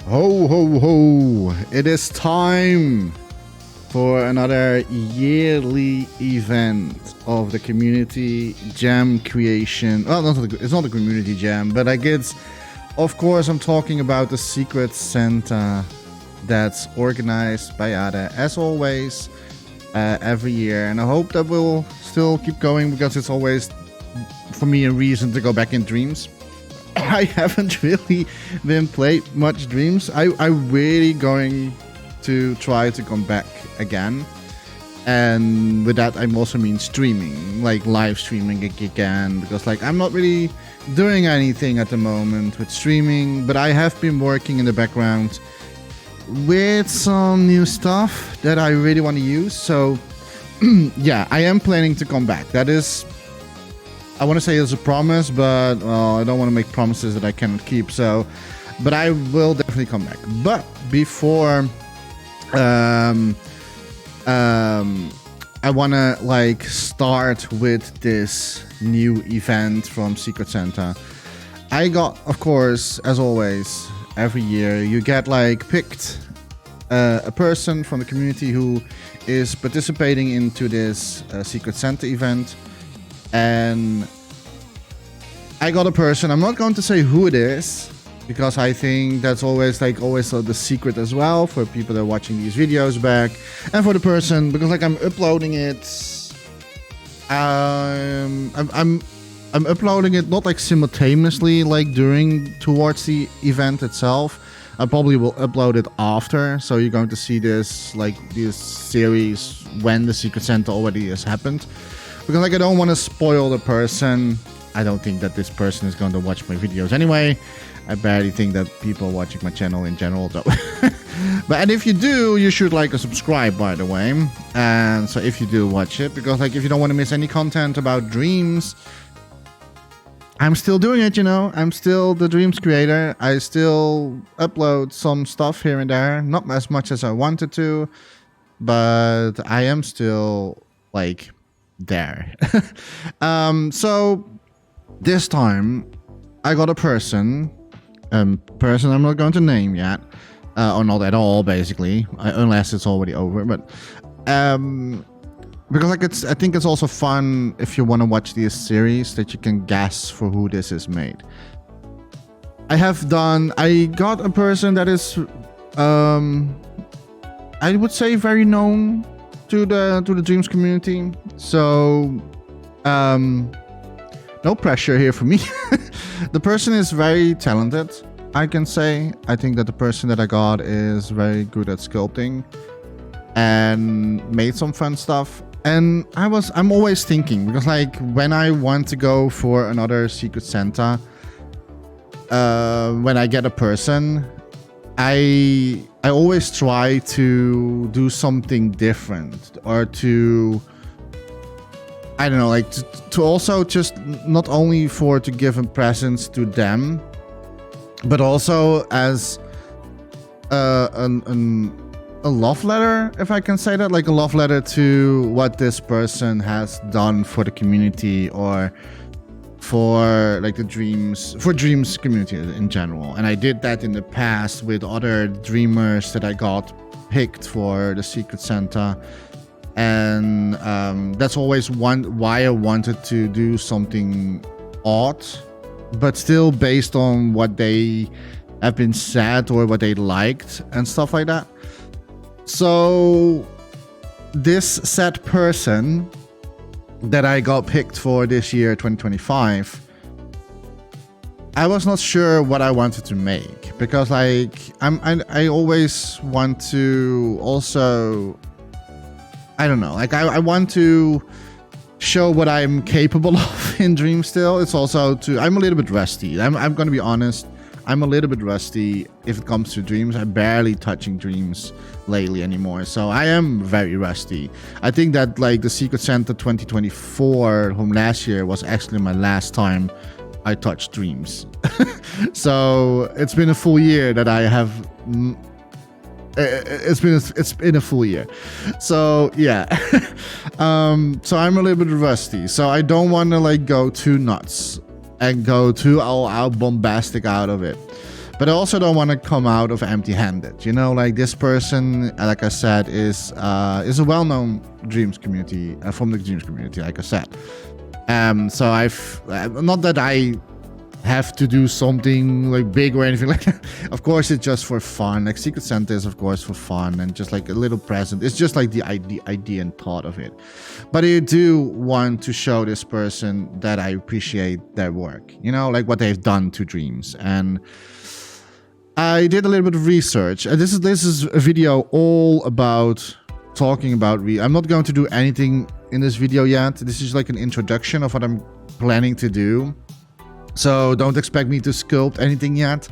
Ho ho ho! It is time for another yearly event of the community jam creation. Well, it's not a community jam, but I guess, of course, I'm talking about the Secret Santa that's organized by YahDeh, as always, every year. And I hope that will still keep going because it's always, for me, a reason to go back in dreams. I haven't really been played much dreams. I'm really going to try to come back again, and with that I also mean streaming, like live streaming again, because like I'm not really doing anything at the moment with streaming, but I have been working in the background with some new stuff that I really want to use. So yeah, I am planning to come back. That is, I want to say it's a promise, but I don't want to make promises that I cannot keep. So, but I will definitely come back. But before, I want to like start with this new event from Secret Santa. I got, of course, as always, every year you get like picked a person from the community who is participating into this Secret Santa event. And I got a person. I'm not going to say who it is, because I think that's always the secret as well for people that are watching these videos back, and for the person, because like I'm uploading it. I'm uploading it not like simultaneously, like towards the event itself. I probably will upload it after, so you're going to see this series when the Secret Santa already has happened. Because like I don't want to spoil the person. I don't think that this person is going to watch my videos anyway. I barely think that people are watching my channel in general though. And if you do, you should like and subscribe, by the way. And so if you do watch it, because like if you don't want to miss any content about dreams, I'm still doing it, you know. I'm still the dreams creator. I still upload some stuff here and there. Not as much as I wanted to, but I am still like there. So this time I got a person I'm not going to name yet, or not at all, basically, unless it's already over. But because like I think it's also fun if you want to watch this series that you can guess for who this is made. I got a person that is I would say very known to the dreams community. So no pressure here for me. The person is very talented, I can say. I think that the person that I got is very good at sculpting and made some fun stuff. And I'm always thinking, because like when I want to go for another Secret Santa, when I get a person, I always try to do something different, or to, I don't know, like to also just not only to give a presents to them, but also as a love letter, if I can say that, like a love letter to what this person has done for the community, or for like the dreams community in general. And I did that in the past with other dreamers that I got picked for the Secret Santa. And that's always why I wanted to do something odd, but still based on what they have been said or what they liked and stuff like that. So this said person that I got picked for this year, 2025, I was not sure what I wanted to make, because like I always want to also, I don't know, like I want to show what I'm capable of in dreams still. It's also I'm a little bit rusty. I'm going to be honest. I'm a little bit rusty if it comes to dreams. I'm barely touching dreams lately anymore. So I am very rusty. I think that like the Secret Santa 2024 from last year was actually my last time I touched dreams. So it's been a full year that I have it's been a full year. So yeah. So I'm a little bit rusty. So I don't want to like go too nuts and go too all out bombastic out of it. But I also don't want to come out of empty-handed. You know, like this person, like I said, is a well-known Dreams community, from the Dreams community, like I said. So I've not that I have to do something like big or anything like that. Of course, it's just for fun. Like Secret Santa is, of course, for fun and just like a little present. It's just like the idea and thought of it. But I do want to show this person that I appreciate their work, you know, like what they've done to Dreams. And I did a little bit of research. And this is a video all about talking about I'm not going to do anything in this video yet. This is like an introduction of what I'm planning to do. So don't expect me to sculpt anything yet.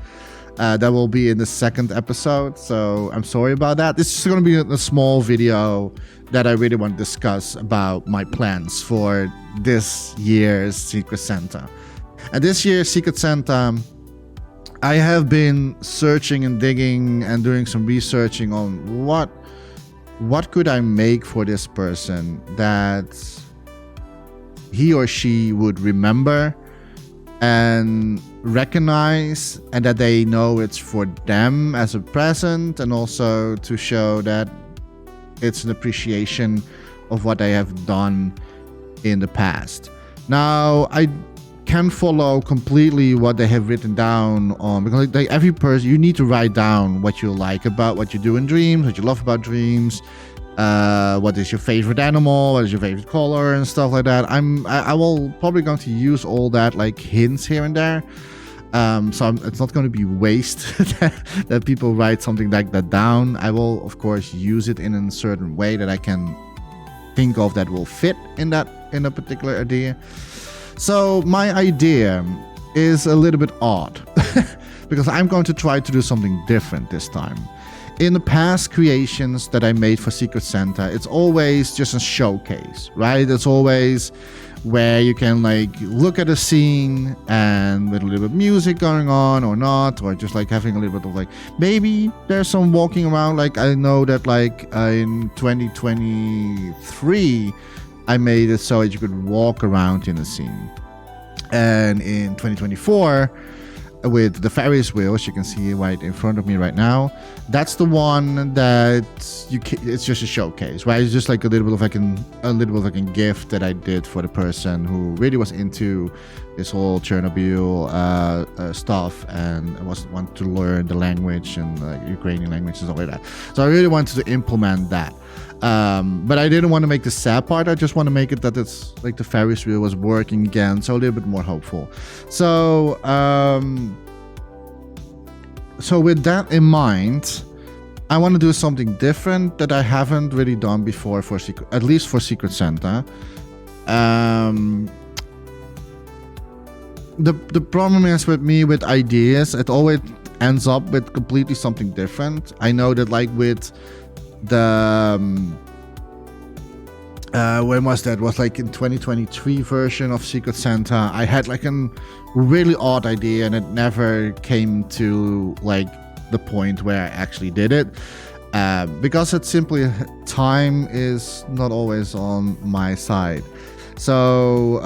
That will be in the second episode. So I'm sorry about that. This is going to be a small video that I really want to discuss about my plans for this year's Secret Santa. And this year's Secret Santa, I have been searching and digging and doing some researching on what could I make for this person that he or she would remember and recognize, and that they know it's for them as a present, and also to show that it's an appreciation of what they have done in the past. Now, I can follow completely what they have written down on, because like every person, you need to write down what you like about what you do in Dreams, what you love about Dreams, what is your favorite animal, what is your favorite color and stuff like that. I will probably going to use all that like hints here and there. So it's not going to be waste that people write something like that down. I will of course use it in a certain way that I can think of that will fit in a particular idea. So my idea is a little bit odd because I'm going to try to do something different this time. In the past creations that I made for Secret Santa, it's always just a showcase, right? It's always where you can like look at a scene and with a little bit of music going on or not, or just like having a little bit of like, maybe there's some walking around. Like I know that like in 2023, I made it so that you could walk around in the scene. And in 2024, with the Ferris wheel, as you can see right in front of me right now, that's the one that it's just a showcase, right? It's just like a little bit of like a gift that I did for the person who really was into this whole Chernobyl stuff and want to learn the language and Ukrainian language and stuff like that. So I really wanted to implement that. But I didn't want to make the sad part. I just want to make it that it's like the Ferris wheel was working again, so a little bit more hopeful. So with that in mind, I want to do something different that I haven't really done before at least for Secret Santa. The problem is with me with ideas, it always ends up with completely something different. I know that like with the when was that? It was like in 2023 version of Secret Santa. I had like a really odd idea and it never came to like the point where I actually did it, because it's simply time is not always on my side. So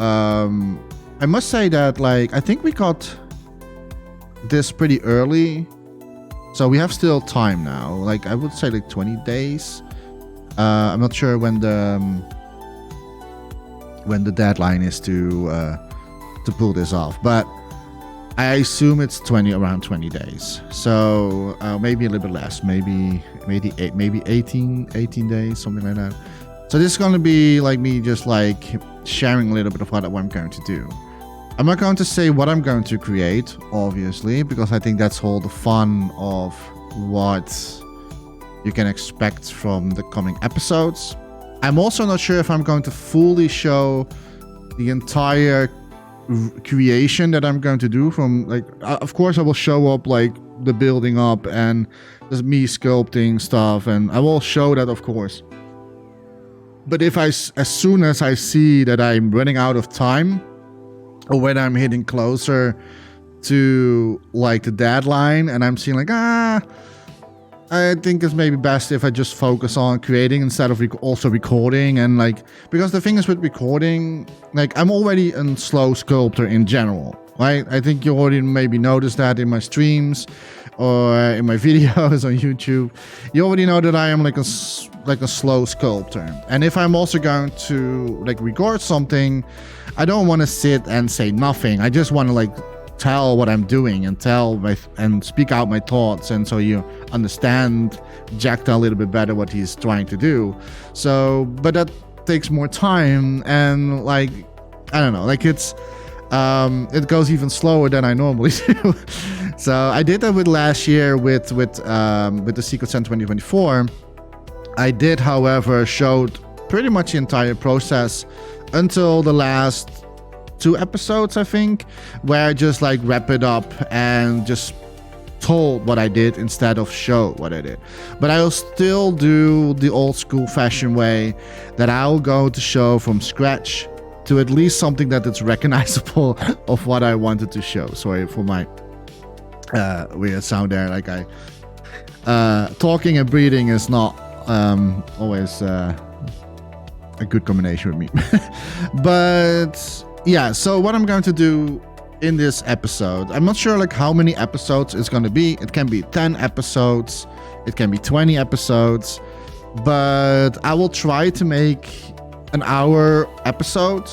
I must say that like I think we got this pretty early. So we have still time now, like I would say like 20 days. I'm not sure when the deadline is to pull this off, but I assume it's around 20 days. So maybe a little bit less, maybe 18 days, something like that. So this is going to be like me just like sharing a little bit of what I'm going to do. I'm not going to say what I'm going to create, obviously, because I think that's all the fun of what you can expect from the coming episodes. I'm also not sure if I'm going to fully show the entire creation that I'm going to do from like, of course I will show up like the building up and just me sculpting stuff, and I will show that of course. But as soon as I see that I'm running out of time, or when I'm hitting closer to like the deadline and I'm seeing like, I think it's maybe best if I just focus on creating instead of also recording. And like, because the thing is with recording, like I'm already a slow sculptor in general. right? I think you already maybe noticed that in my streams or in my videos on YouTube. You already know that I am like a slow sculptor. And if I'm also going to like record something, I don't want to sit and say nothing. I just want to like tell what I'm doing and speak out my thoughts, and so you understand Jechta a little bit better what he's trying to do. So, but that takes more time, and like I don't know, like it goes even slower than I normally do. So I did that with last year with the Secret Santa 2024. I did, however, showed pretty much the entire process until the last 2 episodes, I think, where I just like wrap it up and just told what I did instead of show what I did. But I'll still do the old school fashion way, that I'll go to show from scratch to at least something that is recognizable of what I wanted to show. Sorry for my weird sound there. Like talking and breathing is not always a good combination with me. But yeah, so what I'm going to do in this episode, I'm not sure like how many episodes it's going to be. It can be 10 episodes, it can be 20 episodes, but I will try to make an hour episode,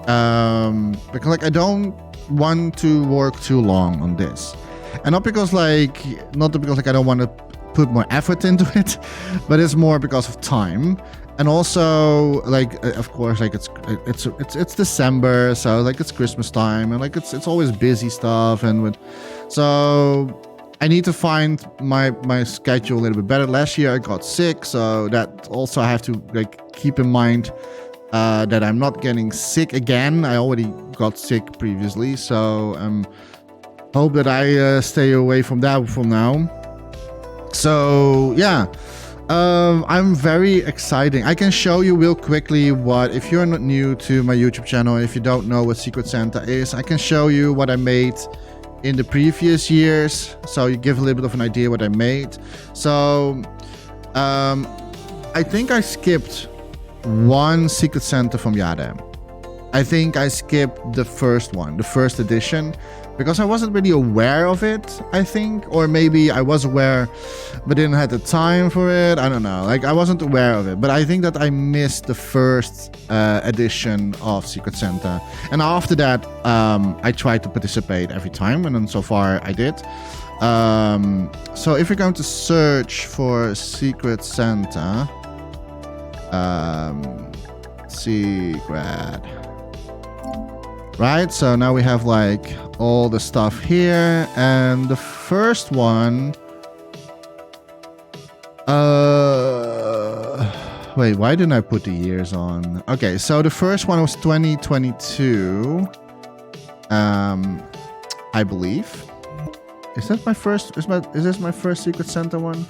because like I don't want to work too long on this, and not because I don't want to put more effort into it, but it's more because of time. And also, like, of course, like it's December, so like it's Christmas time, and like it's always busy stuff, so I need to find my schedule a little bit better. Last year I got sick, so that also I have to like keep in mind that I'm not getting sick again. I already got sick previously, so hope that I stay away from that from now. So yeah. I'm very excited. I can show you real quickly if you're not new to my YouTube channel, if you don't know what Secret Santa is, I can show you what I made in the previous years, so you give a little bit of an idea what I made. So I think I skipped one Secret Santa from YahDeh. I think I skipped the first one, the first edition, because I wasn't really aware of it, I think. Or maybe I was aware, but didn't have the time for it. I don't know. Like, I wasn't aware of it. But I think that I missed the first edition of Secret Santa. And after that, I tried to participate every time. And then so far, I did. So if you're going to search for Secret Santa, Secret... Right, so now we have like all the stuff here, and the first one, wait, why didn't I put the years on? Okay, so the first one was 2022, I believe. Is that my first? Is this my first Secret Santa one?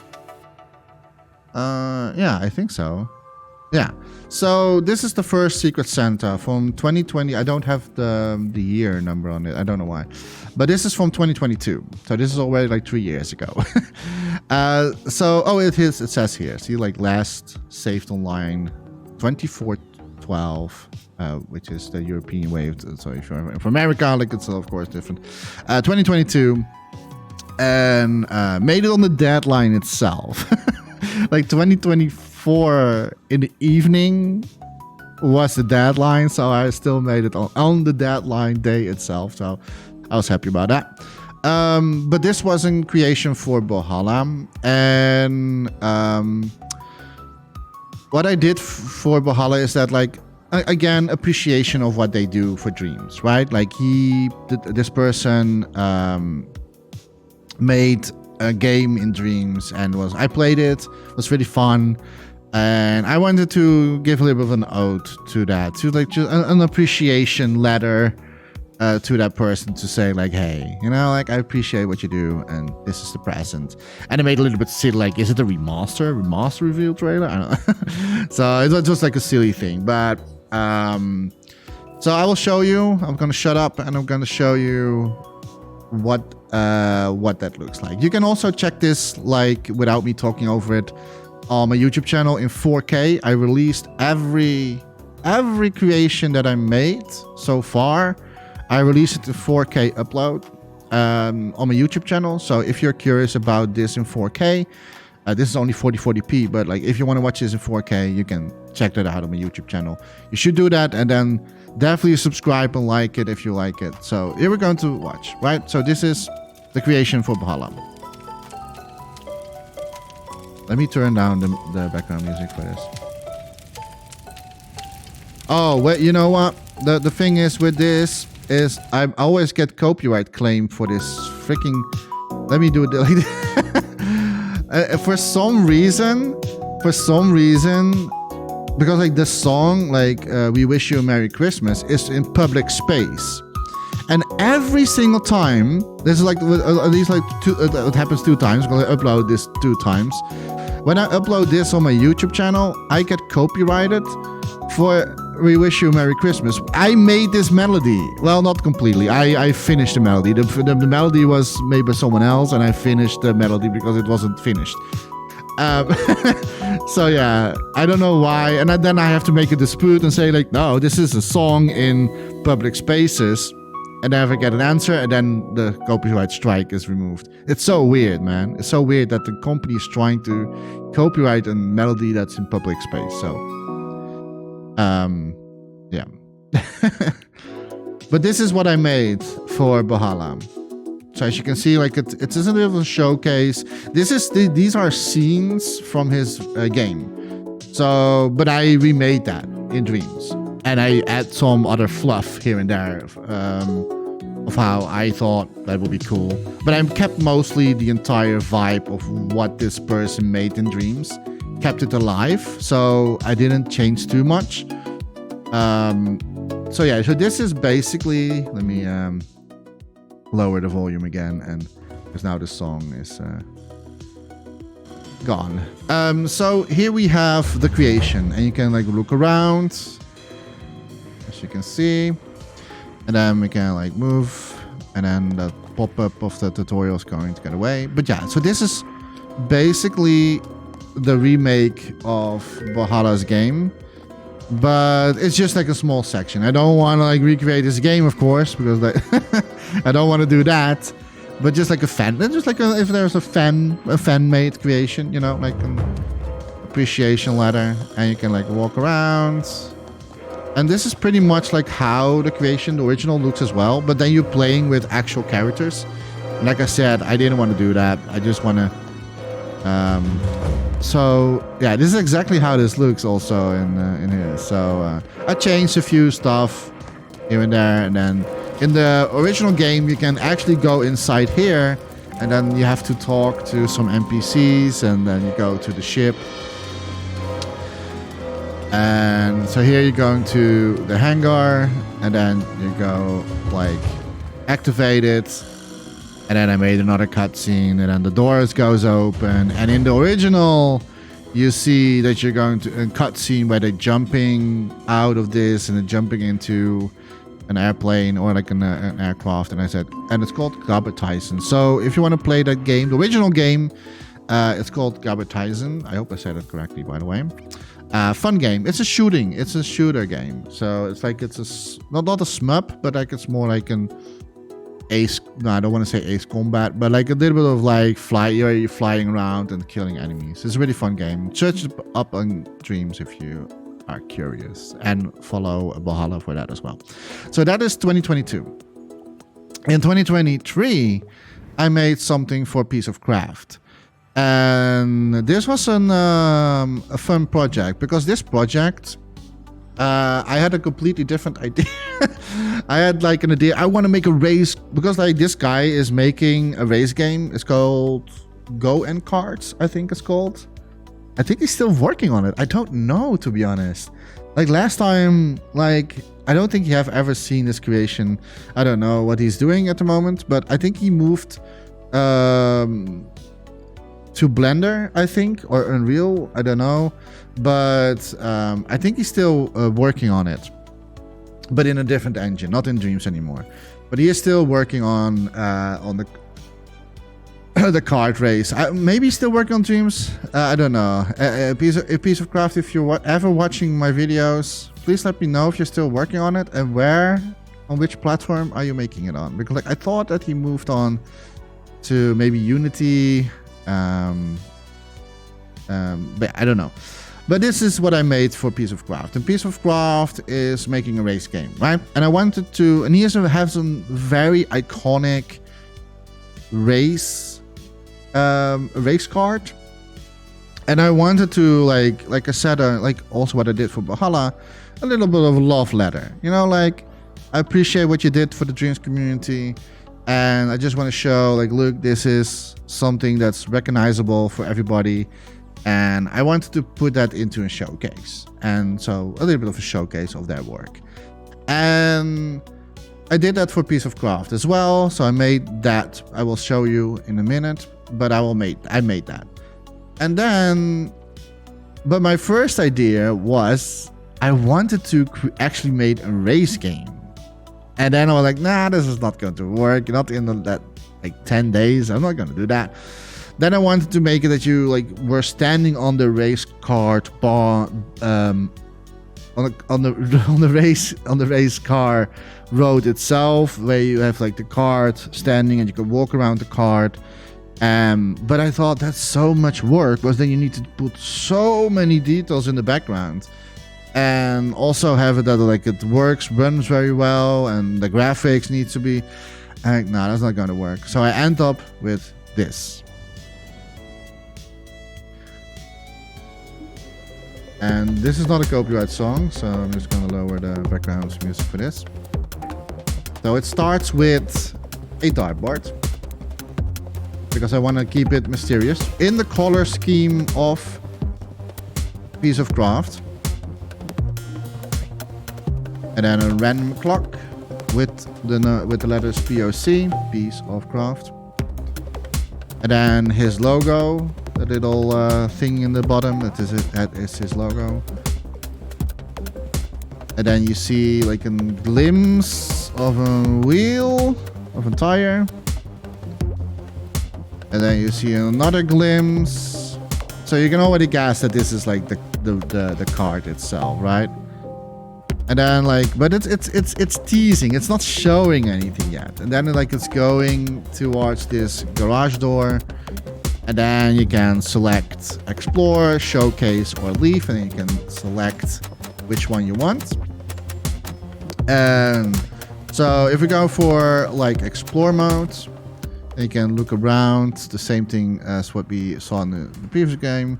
Yeah, I think so. Yeah, so this is the first Secret Santa from 2020. I don't have the year number on it. I don't know why. But this is from 2022. So this is already like 3 years ago. It says here. See, like last saved online 24/12, which is the European wave. So if you're from America, like it's of course different. 2022. And made it on the deadline itself. Like 2024 in the evening was the deadline, so I still made it on the deadline day itself, so I was happy about that. But this was in creation for Valhalla, and what I did for Valhalla is that, like, again, appreciation of what they do for Dreams, right? Like this person made a game in Dreams, and I played it was really fun, and I wanted to give a little bit of an ode to that, to like just an appreciation letter to that person, to say like, hey, you know, like, I appreciate what you do, and this is the present. And I made a little bit silly, like, is it a remaster reveal trailer? I don't know. So it was just like a silly thing, but so I will show you. I'm gonna shut up and I'm gonna show you what that looks like. You can also check this, like, without me talking over it, on my YouTube channel in 4K. I released every creation that I made so far. I release it to 4K upload on my YouTube channel. So if you're curious about this in 4K, this is only 4040p, but like if you want to watch this in 4K, you can check that out on my YouTube channel. You should do that, and then definitely subscribe and like it if you like it. So here we're going to watch, right? So this is the creation for Valhalla. Let me turn down the background music for this. Oh, well, you know what? The thing is with this is I always get copyright claim for this freaking... Let me do it like this. For some reason, because like the song, like We Wish You a Merry Christmas, is in public space. And every single time, this is like at least like it happens 2 times because I upload this 2 times. When I upload this on my YouTube channel, I get copyrighted for We Wish You a Merry Christmas. I made this melody. Well, not completely. I finished the melody. The melody was made by someone else, and I finished the melody because it wasn't finished. So yeah, I don't know why. And then I have to make a dispute and say like, no, this is a song in public spaces. And then I get an answer, and then the copyright strike is removed. It's so weird, man. It's so weird that the company is trying to copyright a melody that's in public space. So, yeah. But this is what I made for Valhalla. So as you can see, like it's a little showcase. These are scenes from his game. So, but I remade that in Dreams. And I add some other fluff here and there of how I thought that would be cool. But I kept mostly the entire vibe of what this person made in Dreams. Kept it alive, so I didn't change too much. So yeah, so this is basically... Let me lower the volume again, and because now the song is gone. So here we have the creation, and you can like look around. You can see, and then we can like move, and then the pop-up of the tutorial is going to get away. But yeah, so this is basically the remake of Valhalla's game, but it's just like a small section. I don't want to like recreate this game, of course, because like I don't want to do that. But just like a fan, just like if there's a fan-made creation, you know, like an appreciation letter, and you can like walk around. And this is pretty much like how the creation, the original, looks as well. But then you're playing with actual characters. And like I said, I didn't want to do that. I just want to... so, yeah, this is exactly how this looks also in here. So, I changed a few stuff here and there. And then in the original game, you can actually go inside here. And then you have to talk to some NPCs. And then you go to the ship. And so here you're going to the hangar, and then you go like activate it, and then I made another cutscene, and then the doors goes open, and in the original you see that you're going to a cutscene where they're jumping out of this and they're jumping into an airplane or like an aircraft, and it's called Gabbertyson. So if you want to play that game, the original game, it's called Gabbertyson. I hope I said it correctly, by the way. Fun game. It's a shooter game. So it's like it's not a shmup, but like it's more like an ace. No, I don't want to say ace combat, but like a little bit of like you're flying around and killing enemies. It's a really fun game. Search it up on Dreams if you are curious, and follow Valhalla for that as well. So that is 2022. In 2023, I made something for Piece of Craft. And this was a fun project, because this project, I had a completely different idea. I had like an idea. I want to make a race, because like this guy is making a race game. It's called Go and Carts, I think it's called. I think he's still working on it. I don't know, to be honest. Like last time, like I don't think you have ever seen this creation. I don't know what he's doing at the moment, but I think he moved to Blender, I think, or Unreal, I don't know, but I think he's still working on it, but in a different engine, not in Dreams anymore. But he is still working on the the kart race. Maybe he's still working on Dreams. I don't know. A piece of craft. If you're ever watching my videos, please let me know if you're still working on it and where on which platform are you making it on? Because like I thought that he moved on to maybe Unity, but I don't know. But this is what I made for Piece of Craft. And Piece of Craft is making a race game, right? And I wanted to, and he has some very iconic race card. And I wanted to, like I said, like also what I did for Valhalla, a little bit of a love letter. You know, like, I appreciate what you did for the Dreams community. And I just want to show, like, look, this is something that's recognizable for everybody. And I wanted to put that into a showcase. And so a little bit of a showcase of their work. And I did that for Piece of Craft as well. So I made that. I will show you in a minute. But I made that. And then, but my first idea was I wanted to actually make a race game. And then I was like, nah, this is not going to work. Not in that like 10 days. I'm not going to do that. Then I wanted to make it that you like were standing on the race cart bar, on the race car road itself, where you have like the cart standing and you can walk around the cart. But I thought that's so much work, because then you need to put so many details in the background, and also have it that like it runs very well, and the graphics need to be. No, that's not going to work. So I end up with this. And this is not a copyright song, so I'm just going to lower the background music for this. So it starts with a dartboard, because I want to keep it mysterious, in the color scheme of Piece of Craft. And then a random clock with the letters POC, Piece of Craft. And then his logo, the little thing in the bottom, that is his logo. And then you see like a glimpse of a wheel, of a tire. And then you see another glimpse. So you can already guess that this is like the card itself, right? And then like, but it's teasing. It's not showing anything yet. And then like it's going towards this garage door. And then you can select Explore, Showcase, or Leave. And then you can select which one you want. And so if we go for like Explore mode, you can look around, the same thing as what we saw in the previous game.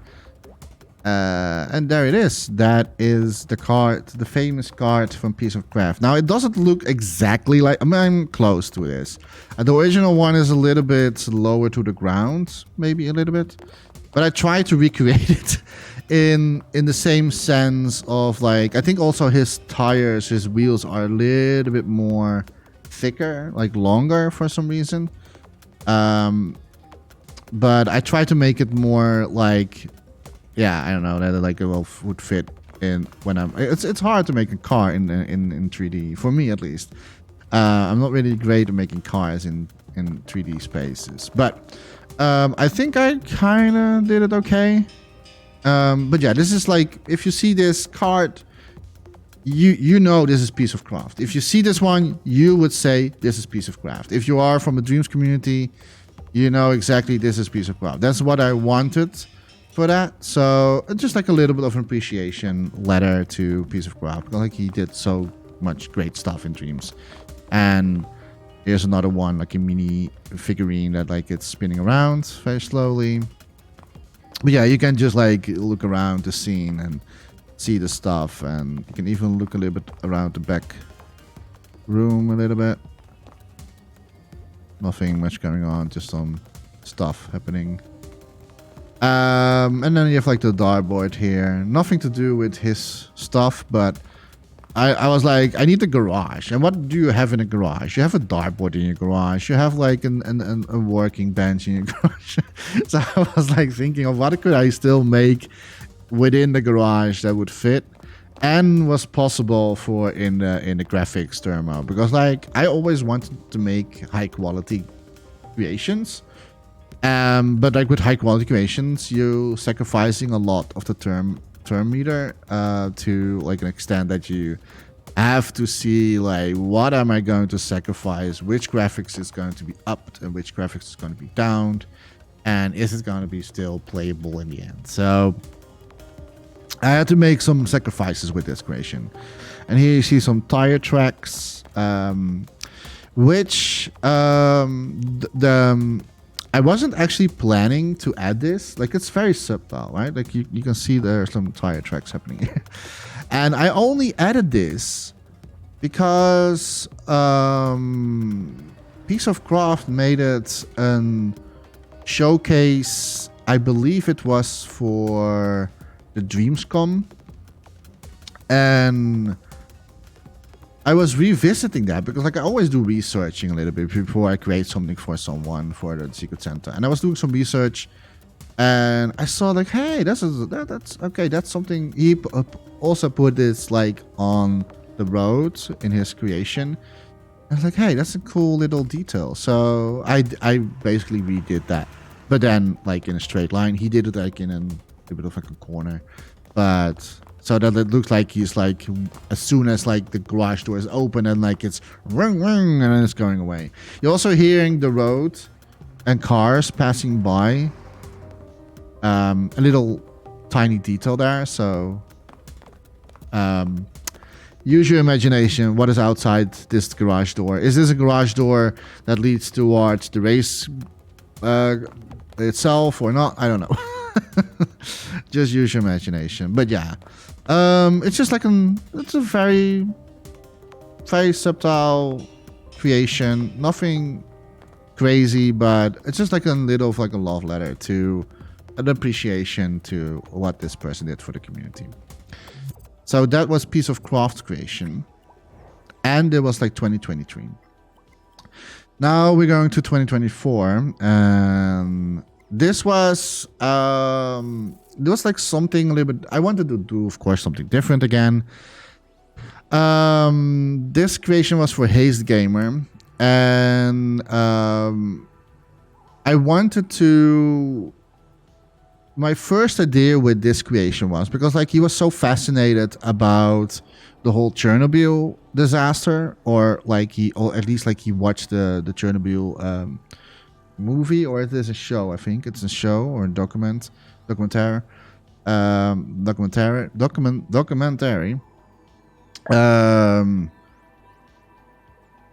And there it is. That is the card, the famous card from Piece of Craft. Now, it doesn't look exactly like... I mean, I'm close to this. The original one is a little bit lower to the ground, maybe a little bit. But I tried to recreate it in the same sense of, like... I think also his tires, his wheels are a little bit more thicker, like longer for some reason. But I try to make it more like, yeah, I don't know, that like it would fit in when I'm. It's hard to make a car in 3D for me at least. I'm not really great at making cars in 3D spaces, but I think I kind of did it okay. But yeah, this is like, if you see this card, you know this is Piece of Craft. If you see this one, you would say this is Piece of Craft. If you are from the Dreams community, you know exactly this is Piece of Craft. That's what I wanted for that. So just like a little bit of an appreciation letter to Piece of Craft. Like he did so much great stuff in Dreams. And here's another one, like a mini figurine that like it's spinning around very slowly. But yeah, you can just like look around the scene and see the stuff, and you can even look a little bit around the back room a little bit. Nothing much going on, just some stuff happening. And then you have like the dartboard here. Nothing to do with his stuff, but I was like, I need a garage. And what do you have in a garage? You have a dartboard in your garage. You have like a working bench in your garage. So I was like thinking of what could I still make within the garage that would fit and was possible for in the graphics turmoil, because like I always wanted to make high quality creations, but like with high quality creations, you sacrificing a lot of the term meter to like an extent that you I have to see like what am I going to sacrifice, which graphics is going to be upped and which graphics is going to be downed, and is it going to be still playable in the end. So I had to make some sacrifices with this creation. And here you see some tire tracks, which I wasn't actually planning to add this. Like, it's very subtle, right? Like you can see there are some tire tracks happening here. And I only added this because Piece of Craft made it a showcase. I believe it was for the Dreamscom. And I was revisiting that because like I always do researching a little bit before I create something for someone for the Secret Santa. And I was doing some research and I saw like, hey, that's okay. That's something he also put this like on the road in his creation. I was like, hey, that's a cool little detail. So I basically redid that, but then like in a straight line. He did it like in a bit of like a corner, but so that it looks like he's like, as soon as like the garage door is open and like it's ring ring and then it's going away. You're also hearing the road and cars passing by. A little tiny detail there. So use your imagination. What is outside this garage door? Is this a garage door that leads towards the race itself or not? I don't know. Just use your imagination. But yeah, it's just like it's a very, very subtle creation. Nothing crazy, but it's just like a little of like a love letter to an appreciation to what this person did for the community. So that was Piece of Craft creation, and it was like 2023. Now we're going to 2024, and this was like something a little bit. I wanted to do, of course, something different again. This creation was for Haze Gamer, and I wanted to. My first idea with this creation was because like he was so fascinated about the whole Chernobyl disaster, or at least like he watched the Chernobyl movie, or it is a show. I think it's a show or a documentary.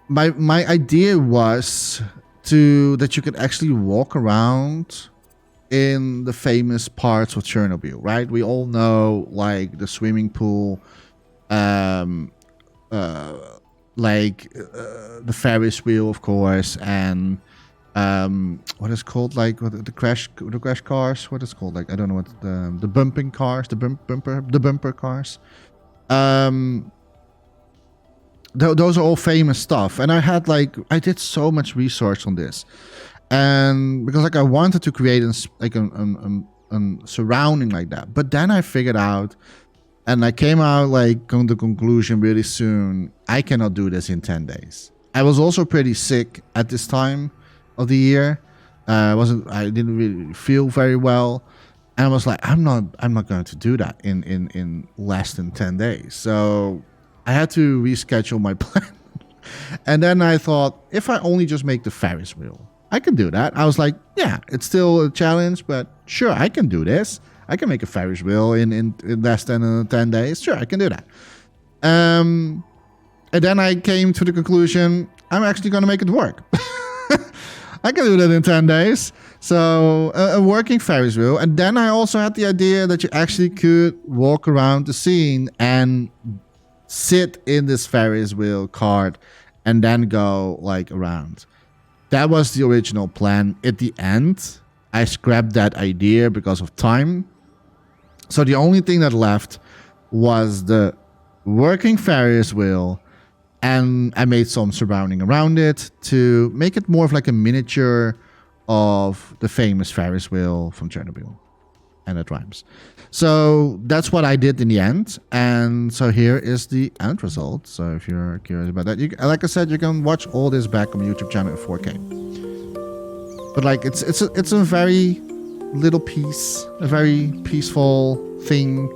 My idea was that you could actually walk around in the famous parts of Chernobyl, right? We all know like the swimming pool, the Ferris wheel, of course, and what is called like the crash cars? What is called like I don't know what the bumping cars, the bumper cars. Those are all famous stuff, and I did so much research on this. And because like I wanted to create a surrounding like that, but then I figured out, and I came out like on the conclusion really soon, I cannot do this in 10 days. I was also pretty sick at this time of the year. I didn't really feel very well, and I was like, I'm not going to do that in less than 10 days. So I had to reschedule my plan. And then I thought, if I only just make the Ferris wheel, I can do that. I was like, yeah, it's still a challenge, but sure, I can do this. I can make a Ferris wheel in less than 10 days. Sure, I can do that. And then I came to the conclusion, I'm actually going to make it work. I can do that in 10 days. So a working Ferris wheel. And then I also had the idea that you actually could walk around the scene and sit in this Ferris wheel cart and then go like around. That was the original plan. At the end, I scrapped that idea because of time. So the only thing that left was the working Ferris wheel, and I made some surrounding around it to make it more of like a miniature of the famous Ferris wheel from Chernobyl. And it rhymes. So that's what I did in the end. And so here is the end result. So if you're curious about that, like I said, you can watch all this back on my YouTube channel in 4K. But like it's a very little piece, a very peaceful thing.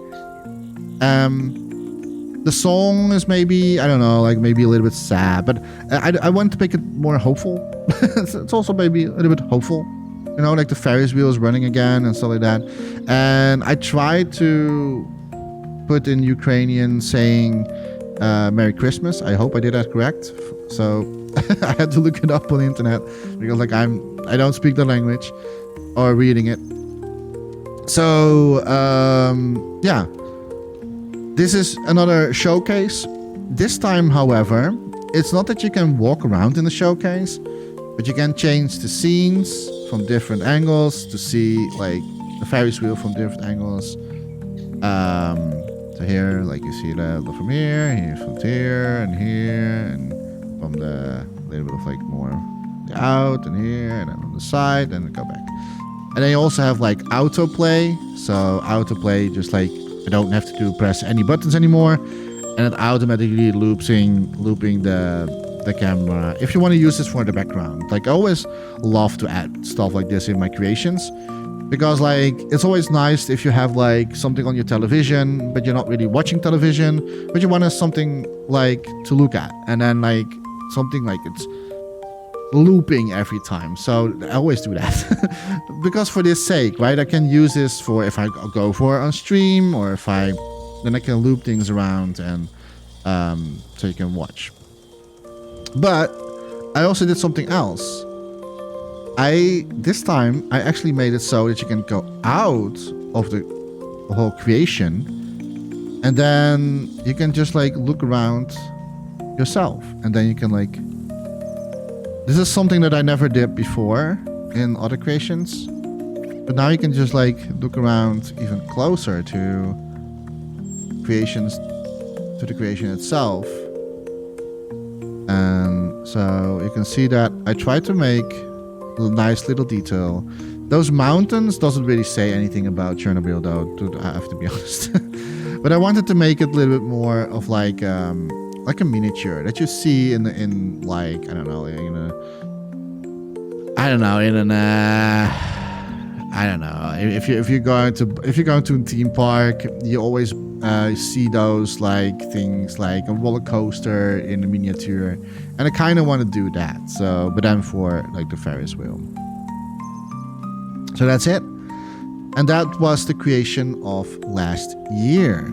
The song is maybe, I don't know, like maybe a little bit sad, but I want to make it more hopeful. It's also maybe a little bit hopeful, you know, like the Ferris wheel is running again and stuff like that. And I tried to put in Ukrainian saying Merry Christmas. I hope I did that correct. So I had to look it up on the internet because like I don't speak the language or reading it. So yeah, this is another showcase. This time, however, it's not that you can walk around in the showcase, but you can change the scenes from different angles to see like the Ferris wheel from different angles. So here, like you see that from here from here, and from the little bit of like more out and here, and then on the side, and then go back. And then you also have like autoplay. So autoplay, just like I don't have to press any buttons anymore, and it automatically looping the camera. If you want to use this for the background, like I always love to add stuff like this in my creations, because like it's always nice if you have like something on your television, but you're not really watching television, but you want something like to look at, and then like something like it's looping every time. So I always do that because for this sake, right? I can use this for if I go for on stream, or if then I can loop things around, and so you can watch. But I also did something else. This time I actually made it so that you can go out of the whole creation, and then you can just like look around yourself, and then you can like, this is something that I never did before in other creations, but now you can just like look around even closer to the creation itself. And so you can see that I tried to make a nice little detail. Those mountains doesn't really say anything about Chernobyl though, I have to be honest. But I wanted to make it a little bit more of like a miniature that you see in like, I don't know, if you're going to a theme park, you always see those like things like a roller coaster in a miniature, and I kind of want to do that. So, but then for like the Ferris wheel. So that's it, and that was the creation of last year.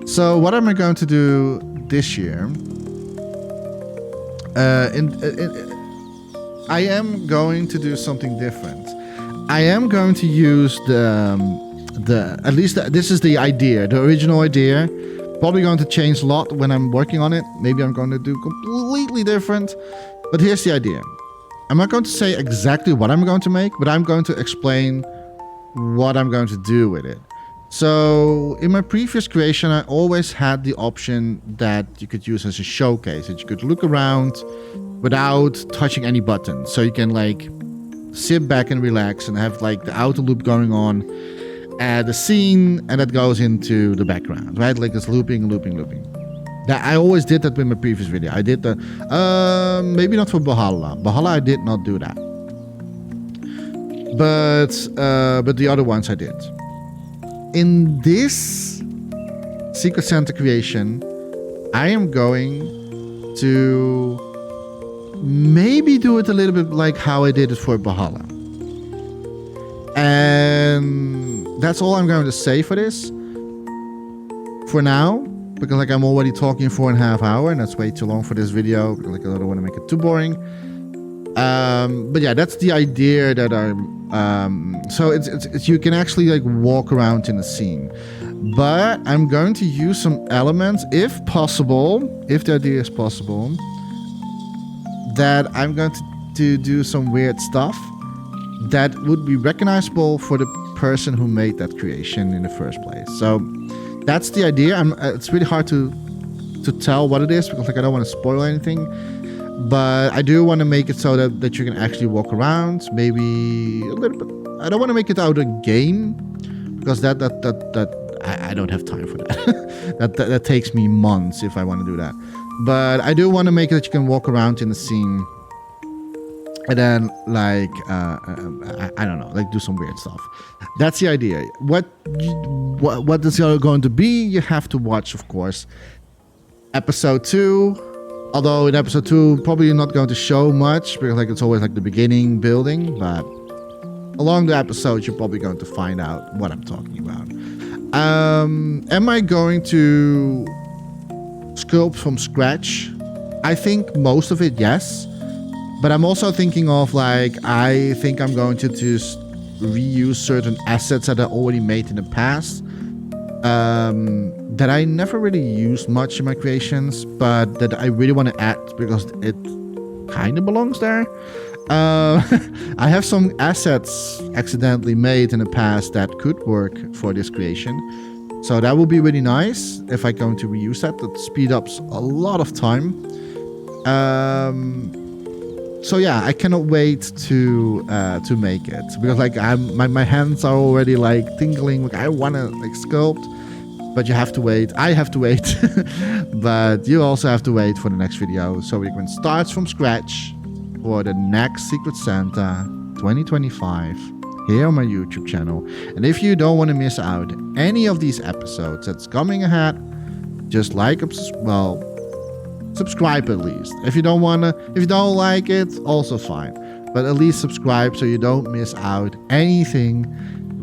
So what am I going to do this year? I am going to do something different. I am going to use this is the idea, the original idea. Probably going to change a lot when I'm working on it. Maybe I'm going to do completely different. But here's the idea. I'm not going to say exactly what I'm going to make, but I'm going to explain what I'm going to do with it. So in my previous creation, I always had the option that you could use as a showcase, that you could look around without touching any buttons. So you can like sit back and relax and have like the auto loop going on, add a scene, and that goes into the background, right? Like it's looping. That I always did that with my previous video. I did maybe not for Valhalla. Valhalla I did not do that. But the other ones I did. In this Secret Santa creation, I am going to maybe do it a little bit like how I did it for Valhalla. And that's all I'm going to say for this for now, because like I'm already talking 4.5 hours, and that's way too long for this video, because like I don't want to make it too boring. But yeah, that's the idea that so it's you can actually like walk around in the scene, but I'm going to use some elements, if possible, if the idea is possible, that I'm going to do some weird stuff that would be recognizable for the person who made that creation in the first place. So that's the idea. It's really hard to tell what it is, because like I don't want to spoil anything, but I do want to make it so that you can actually walk around, maybe a little bit. I don't want to make it out a game, because that I don't have time for that. that takes me months if I want to do that. But I do want to make it that you can walk around in the scene, and then like I don't know, like do some weird stuff. That's the idea. What is going to be, you have to watch, of course. episode 2. Although in episode 2, probably not going to show much because like it's always like the beginning building, but along the episode, you're probably going to find out what I'm talking about. Am I going to sculpt from scratch? I think most of it, yes. But I'm also thinking of like, I think I'm going to just reuse certain assets that I already made in the past. That I never really used much in my creations, but that I really want to add because it kind of belongs there. I have some assets accidentally made in the past that could work for this creation. So that would be really nice if I'm going to reuse that. That speed ups a lot of time. So yeah, I cannot wait to make it because like my hands are already like tingling. Like I want to like sculpt, but you have to wait. I have to wait, but you also have to wait for the next video. So we can start from scratch for the next Secret Santa 2025 here on my YouTube channel. And if you don't want to miss out any of these episodes that's coming ahead, just like, well, subscribe at least. If you don't like it, also fine. But at least subscribe so you don't miss out anything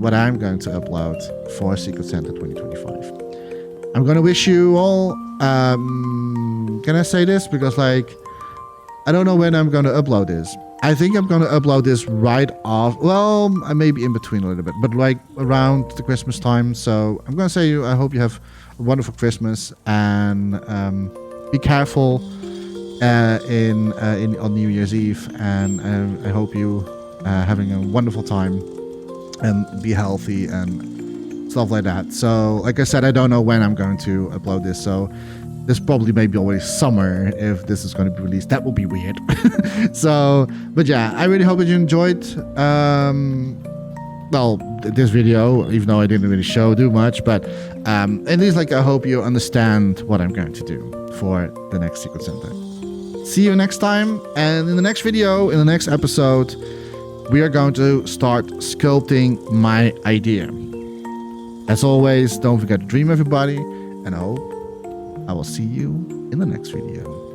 what I'm going to upload for Secret Santa 2025. I'm gonna wish you all, can I say this? Because like, I don't know when I'm gonna upload this. I think I'm gonna upload this right off. Well, maybe in between a little bit, but like around the Christmas time. So I'm gonna say I hope you have a wonderful Christmas and be careful on New Year's Eve. And I hope you having a wonderful time and be healthy and stuff like that. So like I said, I don't know when I'm going to upload this. So this probably maybe already summer if this is going to be released. That would be weird. So, but yeah, I really hope that you enjoyed well, this video, even though I didn't really do much, but at least like I hope you understand what I'm going to do for the next Secret Santa. See you next time, and in the next video, in the next episode, we are going to start sculpting my idea. As always, don't forget to dream, everybody, and I hope I will see you in the next video.